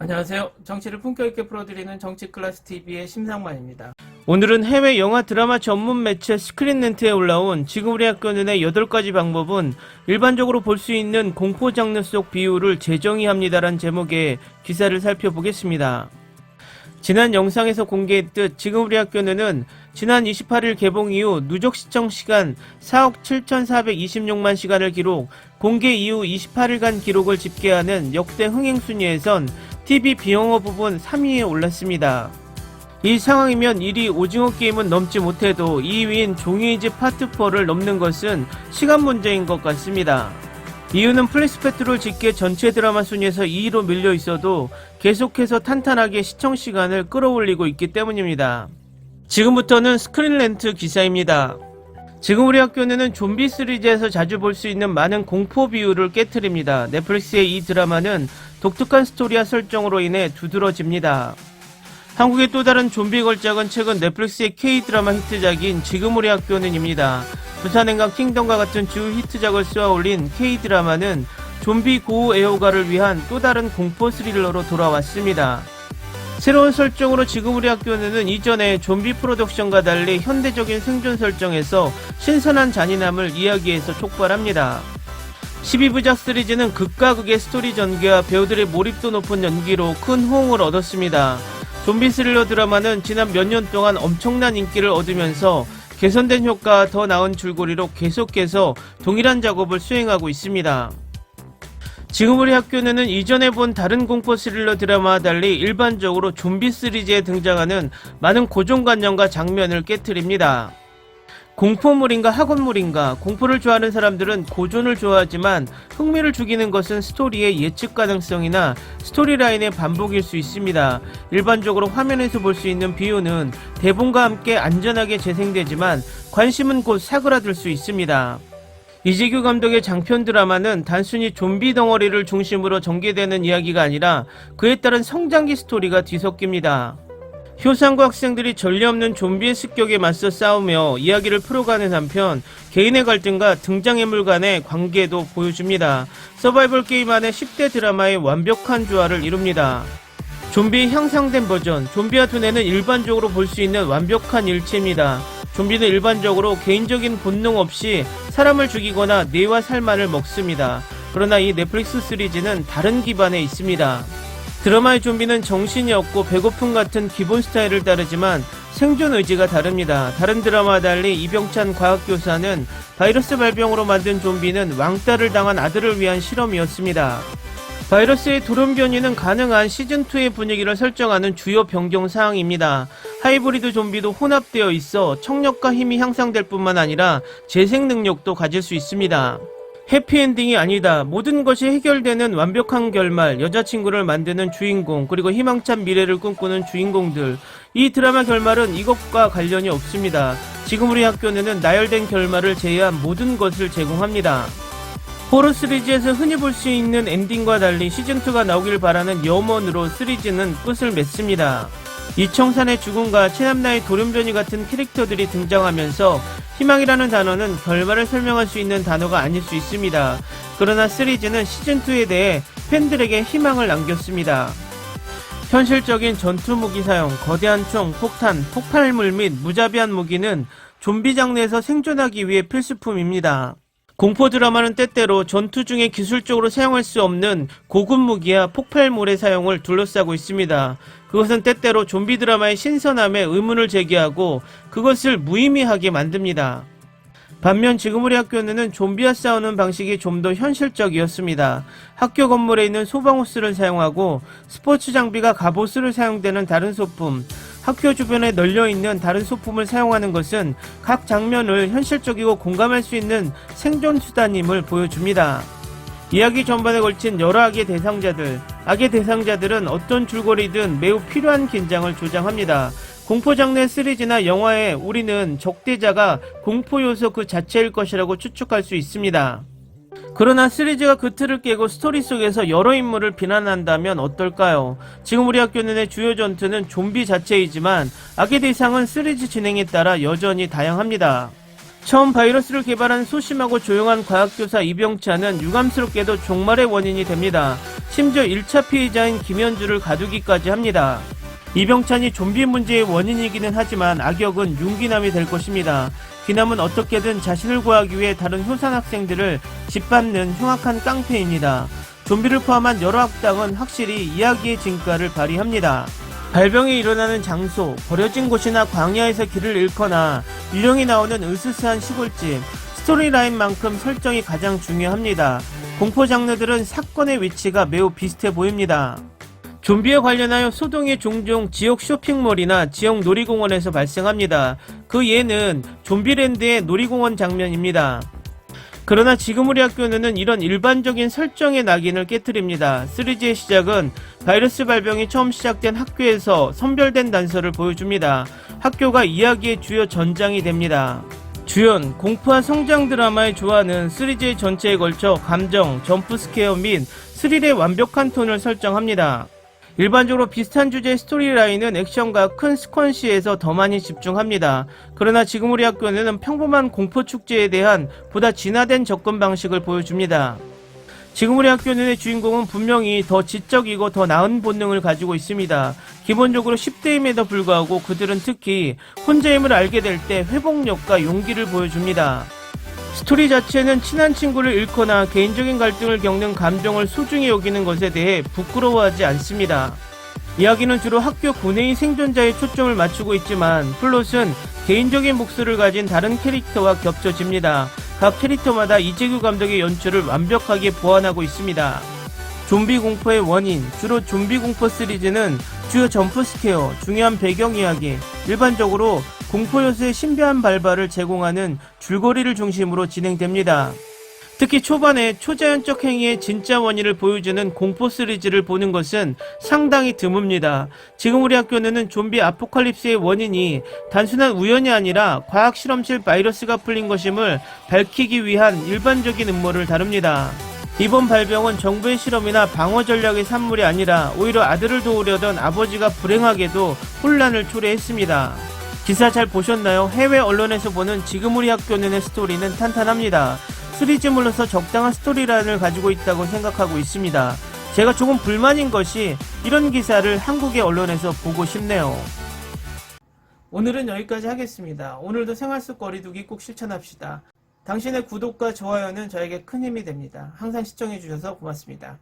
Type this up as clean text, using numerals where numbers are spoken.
안녕하세요. 정치를 품격 있게 풀어드리는 정치클래스TV의 심상만입니다. 오늘은 해외 영화 드라마 전문 매체 스크린렌트에 올라온 지금 우리 학교는의 8가지 방법은 일반적으로 볼 수 있는 공포 장르 속 비유를 재정의합니다란 제목의 기사를 살펴보겠습니다. 지난 영상에서 공개했듯 지금 우리 학교는 지난 28일 개봉 이후 누적 시청 시간 4억 7,426만 시간을 기록, 공개 이후 28일간 기록을 집계하는 역대 흥행 순위에선 TV 비영어 부분 3위에 올랐습니다. 이 상황이면 1위 오징어 게임은 넘지 못해도 2위인 종이이즈 파트 4를 넘는 것은 시간 문제인 것 같습니다. 이유는 플래시패트롤 직계 전체 드라마 순위에서 2위로 밀려 있어도 계속해서 탄탄하게 시청 시간을 끌어올리고 있기 때문입니다. 지금부터는 스크린렌트 기사입니다. 지금 우리 학교는 좀비 시리즈에서 자주 볼 수 있는 많은 공포 비유를 깨트립니다. 넷플릭스의 이 드라마는 독특한 스토리와 설정으로 인해 두드러집니다. 한국의 또 다른 좀비 걸작은 최근 넷플릭스의 K-드라마 히트작인 지금 우리 학교는입니다. 부산행강 킹덤과 같은 주 히트작을 쏘아올린 K-드라마는 좀비 고우 애호가를 위한 또 다른 공포 스릴러로 돌아왔습니다. 새로운 설정으로 지금 우리 학교는 이전에 좀비 프로덕션과 달리 현대적인 생존 설정에서 신선한 잔인함을 이야기해서 촉발합니다. 12부작 시리즈는 극과 극의 스토리 전개와 배우들의 몰입도 높은 연기로 큰 호응을 얻었습니다. 좀비 스릴러 드라마는 지난 몇 년 동안 엄청난 인기를 얻으면서 개선된 효과와 더 나은 줄거리로 계속해서 동일한 작업을 수행하고 있습니다. 지금 우리 학교는 이전에 본 다른 공포 스릴러 드라마와 달리 일반적으로 좀비 시리즈에 등장하는 많은 고정관념과 장면을 깨트립니다. 공포물인가 학원물인가, 공포를 좋아하는 사람들은 고전을 좋아하지만 흥미를 죽이는 것은 스토리의 예측 가능성이나 스토리라인의 반복일 수 있습니다. 일반적으로 화면에서 볼 수 있는 비유는 대본과 함께 안전하게 재생되지만 관심은 곧 사그라들 수 있습니다. 이재규 감독의 장편 드라마는 단순히 좀비 덩어리를 중심으로 전개되는 이야기가 아니라 그에 따른 성장기 스토리가 뒤섞입니다. 효상과 학생들이 전례 없는 좀비의 습격에 맞서 싸우며 이야기를 풀어가는 한편 개인의 갈등과 등장인물 간의 관계도 보여줍니다. 서바이벌 게임 안에 10대 드라마의 완벽한 조화를 이룹니다. 좀비의 향상된 버전, 좀비와 두뇌는 일반적으로 볼 수 있는 완벽한 일체입니다. 좀비는 일반적으로 개인적인 본능 없이 사람을 죽이거나 뇌와 살만을 먹습니다. 그러나 이 넷플릭스 시리즈는 다른 기반에 있습니다. 드라마의 좀비는 정신이 없고 배고픔 같은 기본 스타일을 따르지만 생존 의지가 다릅니다. 다른 드라마와 달리 이병찬 과학교사는 바이러스 발병으로 만든 좀비는 왕따를 당한 아들을 위한 실험이었습니다. 바이러스의 돌연변이는 가능한 시즌2의 분위기를 설정하는 주요 변경 사항입니다. 하이브리드 좀비도 혼합되어 있어 청력과 힘이 향상될 뿐만 아니라 재생 능력도 가질 수 있습니다. 해피엔딩이 아니다. 모든 것이 해결되는 완벽한 결말, 여자친구를 만드는 주인공, 그리고 희망찬 미래를 꿈꾸는 주인공들. 이 드라마 결말은 이것과 관련이 없습니다. 지금 우리 학교는 나열된 결말을 제외한 모든 것을 제공합니다. 호러 시리즈에서 흔히 볼 수 있는 엔딩과 달리 시즌2가 나오길 바라는 염원으로 시리즈는 끝을 맺습니다. 이청산의 죽음과 최남나의 돌연변이 같은 캐릭터들이 등장하면서 희망이라는 단어는 결말을 설명할 수 있는 단어가 아닐 수 있습니다. 그러나 시리즈는 시즌2에 대해 팬들에게 희망을 남겼습니다. 현실적인 전투 무기 사용, 거대한 총, 폭탄, 폭발물 및 무자비한 무기는 좀비 장르에서 생존하기 위해 필수품입니다. 공포 드라마는 때때로 전투 중에 기술적으로 사용할 수 없는 고급 무기와 폭발물의 사용을 둘러싸고 있습니다. 그것은 때때로 좀비 드라마의 신선함에 의문을 제기하고 그것을 무의미하게 만듭니다. 반면 지금 우리 학교는 좀비와 싸우는 방식이 좀 더 현실적이었습니다. 학교 건물에 있는 소방호스를 사용하고 스포츠 장비가 갑옷으로 사용되는 다른 소품, 학교 주변에 널려있는 다른 소품을 사용하는 것은 각 장면을 현실적이고 공감할 수 있는 생존 수단임을 보여줍니다. 이야기 전반에 걸친 여러 악의 대상자들, 악의 대상자들은 어떤 줄거리든 매우 필요한 긴장을 조장합니다. 공포 장르의 시리즈나 영화에 우리는 적대자가 공포 요소 그 자체일 것이라고 추측할 수 있습니다. 그러나 시리즈가 그 틀을 깨고 스토리 속에서 여러 인물을 비난한다면 어떨까요? 지금 우리 학교는의 주요 전투는 좀비 자체이지만 악의 대상은 시리즈 진행에 따라 여전히 다양합니다. 처음 바이러스를 개발한 소심하고 조용한 과학교사 이병찬은 유감스럽게도 종말의 원인이 됩니다. 심지어 1차 피해자인 김현주를 가두기까지 합니다. 이병찬이 좀비 문제의 원인이기는 하지만 악역은 윤기남이 될 것입니다. 기남은 어떻게든 자신을 구하기 위해 다른 효산 학생들을 짓밟는 흉악한 깡패입니다. 좀비를 포함한 여러 악당은 확실히 이야기의 진가를 발휘합니다. 발병이 일어나는 장소, 버려진 곳이나 광야에서 길을 잃거나 유령이 나오는 으스스한 시골집, 스토리라인만큼 설정이 가장 중요합니다. 공포 장르들은 사건의 위치가 매우 비슷해 보입니다. 좀비에 관련하여 소동이 종종 지역 쇼핑몰이나 지역 놀이공원에서 발생합니다. 그 예는 좀비랜드의 놀이공원 장면입니다. 그러나 지금 우리 학교는 이런 일반적인 설정의 낙인을 깨트립니다. 3G의 시작은 바이러스 발병이 처음 시작된 학교에서 선별된 단서를 보여줍니다. 학교가 이야기의 주요 전장이 됩니다. 주연, 공포와 성장 드라마에 좋아하는 3G 전체에 걸쳐 감정, 점프스케어 및 스릴의 완벽한 톤을 설정합니다. 일반적으로 비슷한 주제의 스토리라인은 액션과 큰 스퀀시에서 더 많이 집중합니다. 그러나 지금 우리 학교는 평범한 공포 축제에 대한 보다 진화된 접근 방식을 보여줍니다. 지금 우리 학교의 주인공은 분명히 더 지적이고 더 나은 본능을 가지고 있습니다. 기본적으로 10대임에도 불구하고 그들은 특히 혼자임을 알게 될 때 회복력과 용기를 보여줍니다. 스토리 자체는 친한 친구를 잃거나 개인적인 갈등을 겪는 감정을 소중히 여기는 것에 대해 부끄러워하지 않습니다. 이야기는 주로 학교 고뇌의 생존자에 초점을 맞추고 있지만 플롯은 개인적인 몫을 가진 다른 캐릭터와 겹쳐집니다. 각 캐릭터마다 이재규 감독의 연출을 완벽하게 보완하고 있습니다. 좀비 공포의 원인, 주로 좀비 공포 시리즈는 주요 점프스케어, 중요한 배경 이야기, 일반적으로 공포 요소의 신비한 발발을 제공하는 줄거리를 중심으로 진행됩니다. 특히 초반에 초자연적 행위의 진짜 원인을 보여주는 공포 시리즈를 보는 것은 상당히 드뭅니다. 지금 우리 학교는 좀비 아포칼립스의 원인이 단순한 우연이 아니라 과학실험실 바이러스가 풀린 것임을 밝히기 위한 일반적인 음모를 다룹니다. 이번 발병은 정부의 실험이나 방어 전략의 산물이 아니라 오히려 아들을 도우려던 아버지가 불행하게도 혼란을 초래했습니다. 기사 잘 보셨나요? 해외 언론에서 보는 지금 우리 학교는의 스토리는 탄탄합니다. 3G물로서 적당한 스토리라인을 가지고 있다고 생각하고 있습니다. 제가 조금 불만인 것이 이런 기사를 한국의 언론에서 보고 싶네요. 오늘은 여기까지 하겠습니다. 오늘도 생활 속 거리두기 꼭 실천합시다. 당신의 구독과 좋아요는 저에게 큰 힘이 됩니다. 항상 시청해주셔서 고맙습니다.